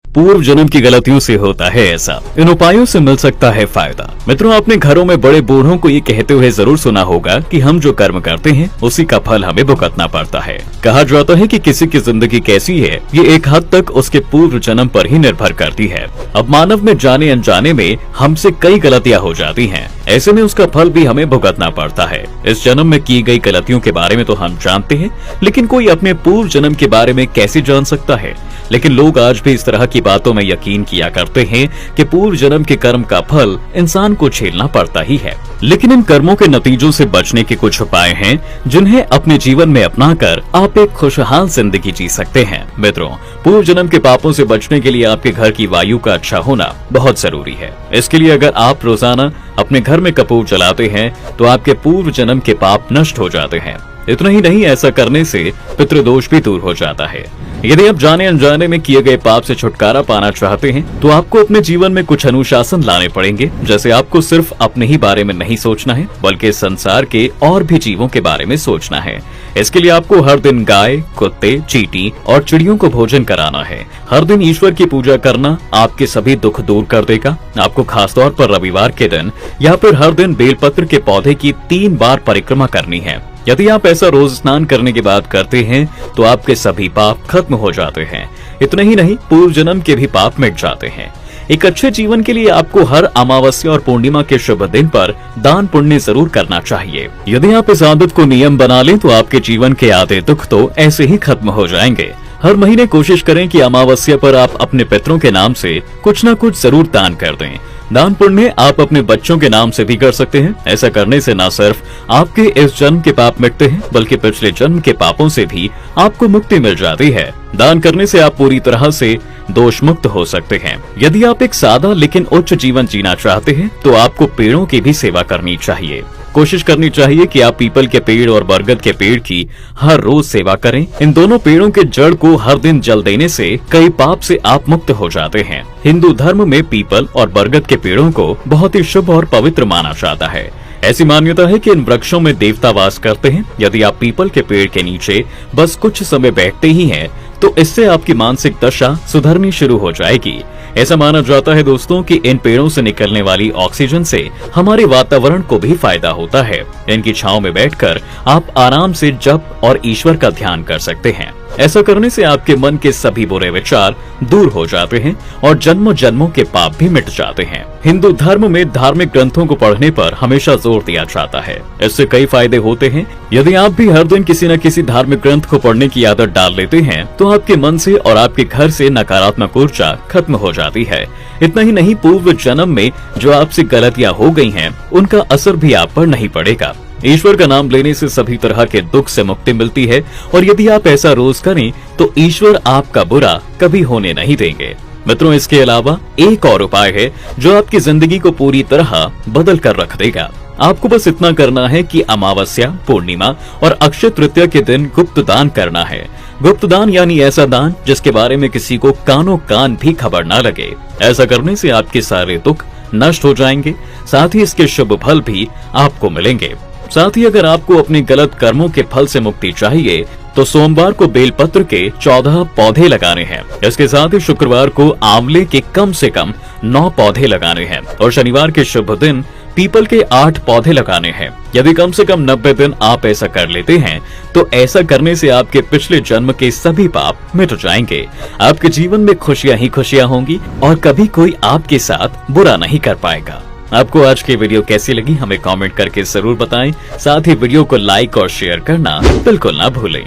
पूर्व जन्म की गलतियों से होता है ऐसा। इन उपायों से मिल सकता है फायदा। मित्रों, आपने घरों में बड़े बूढ़ों को ये कहते हुए जरूर सुना होगा कि हम जो कर्म करते हैं उसी का फल हमें भुगतना पड़ता है। कहा जाता है कि किसी की जिंदगी कैसी है ये एक हद तक उसके पूर्व जन्म पर ही निर्भर करती है। अब मानव में जाने अनजाने में हमसे कई गलतियां हो जाती हैं, ऐसे में उसका फल भी हमें भुगतना पड़ता है। इस जन्म में की गई गलतियों के बारे में तो हम जानते हैं, लेकिन कोई अपने पूर्व जन्म के बारे में कैसे जान सकता है। लेकिन लोग आज भी इस तरह की बातों में यकीन किया करते हैं कि पूर्व जन्म के कर्म का फल इंसान को झेलना पड़ता ही है। लेकिन इन कर्मों के नतीजों से बचने के कुछ उपाय हैं जिन्हें अपने जीवन में अपनाकर आप एक खुशहाल जिंदगी जी सकते हैं। मित्रों, पूर्व जन्म के पापों से बचने के लिए आपके घर की वायु का अच्छा होना बहुत जरूरी है। इसके लिए अगर आप रोजाना अपने घर में कपूर जलाते हैं तो आपके पूर्व जन्म के पाप नष्ट हो जाते हैं। इतना ही नहीं, ऐसा करने से पितृदोष भी दूर हो जाता है। यदि आप जाने अनजाने में किए गए पाप से छुटकारा पाना चाहते हैं तो आपको अपने जीवन में कुछ अनुशासन लाने पड़ेंगे। जैसे आपको सिर्फ अपने ही बारे में नहीं सोचना है, बल्कि संसार के और भी जीवों के बारे में सोचना है। इसके लिए आपको हर दिन गाय, कुत्ते, चींटी और चिड़ियों को भोजन कराना है। हर दिन ईश्वर की पूजा करना आपके सभी दुख दूर कर देगा। आपको खासतौर पर रविवार के दिन या फिर हर दिन बेलपत्र के पौधे की 3 बार परिक्रमा करनी है। यदि आप ऐसा रोज स्नान करने के बाद करते हैं तो आपके सभी पाप खत्म हो जाते हैं। इतना ही नहीं, पूर्व जन्म के भी पाप मिट जाते हैं। एक अच्छे जीवन के लिए आपको हर अमावस्या और पूर्णिमा के शुभ दिन पर दान पुण्य जरूर करना चाहिए। यदि आप इस आदत को नियम बना लें तो आपके जीवन के आधे दुख तो ऐसे ही खत्म हो जाएंगे। हर महीने कोशिश करें कि अमावस्या पर आप अपने पितरों के नाम से कुछ न कुछ जरूर दान कर दें। दान पुण्य आप अपने बच्चों के नाम से भी कर सकते हैं। ऐसा करने से न सिर्फ आपके इस जन्म के पाप मिटते हैं, बल्कि पिछले जन्म के पापों से भी आपको मुक्ति मिल जाती है। दान करने से आप पूरी तरह से दोष मुक्त हो सकते हैं। यदि आप एक सादा लेकिन उच्च जीवन जीना चाहते हैं तो आपको पेड़ों की भी सेवा करनी चाहिए। कोशिश करनी चाहिए कि आप पीपल के पेड़ और बरगद के पेड़ की हर रोज सेवा करें। इन दोनों पेड़ों के जड़ को हर दिन जल देने से कई पाप से आप मुक्त हो जाते हैं। हिंदू धर्म में पीपल और बरगद के पेड़ों को बहुत ही शुभ और पवित्र माना जाता है। ऐसी मान्यता है कि इन वृक्षों में देवता वास करते हैं। यदि आप पीपल के पेड़ के नीचे बस कुछ समय बैठते ही हैं तो इससे आपकी मानसिक दशा सुधरनी शुरू हो जाएगी। ऐसा माना जाता है दोस्तों कि इन पेड़ों से निकलने वाली ऑक्सीजन से हमारे वातावरण को भी फायदा होता है। इनकी छांव में बैठकर आप आराम से जप और ईश्वर का ध्यान कर सकते हैं। ऐसा करने से आपके मन के सभी बुरे विचार दूर हो जाते हैं और जन्मों जन्मों के पाप भी मिट जाते हैं। हिंदू धर्म में धार्मिक ग्रंथों को पढ़ने पर हमेशा जोर दिया जाता है। इससे कई फायदे होते हैं। यदि आप भी हर दिन किसी न किसी धार्मिक ग्रंथ को पढ़ने की आदत डाल लेते हैं तो आपके मन से और आपके घर से नकारात्मक ऊर्जा खत्म हो जाती है। इतना ही नहीं, पूर्व जन्म में जो आपसे गलतियां हो गई हैं, उनका असर भी आप पर नहीं पड़ेगा। ईश्वर का नाम लेने से सभी तरह के दुख से मुक्ति मिलती है और यदि आप ऐसा रोज करें तो ईश्वर आपका बुरा कभी होने नहीं देंगे। मित्रों, इसके अलावा एक और उपाय है जो आपकी जिंदगी को पूरी तरह बदल कर रख देगा। आपको बस इतना करना है कि अमावस्या, पूर्णिमा और अक्षय तृतीया के दिन गुप्त दान करना है। गुप्त दान यानी ऐसा दान जिसके बारे में किसी को कानों कान भी खबर न लगे। ऐसा करने से आपके सारे दुख नष्ट हो जाएंगे, साथ ही इसके शुभ फल भी आपको मिलेंगे। साथ ही अगर आपको अपने गलत कर्मों के फल से मुक्ति चाहिए तो सोमवार को बेलपत्र के 14 पौधे लगाने हैं। इसके साथ ही शुक्रवार को आंवले के कम से कम 9 पौधे लगाने हैं और शनिवार के शुभ दिन पीपल के 8 पौधे लगाने हैं। यदि कम से कम 90 दिन आप ऐसा कर लेते हैं तो ऐसा करने से आपके पिछले जन्म के सभी पाप मिट जाएंगे। आपके जीवन में खुशियां ही खुशियां होंगी और कभी कोई आपके साथ बुरा नहीं कर पाएगा। आपको आज की वीडियो कैसी लगी हमें कमेंट करके जरूर बताएं। साथ ही वीडियो को लाइक और शेयर करना बिल्कुल ना भूलें।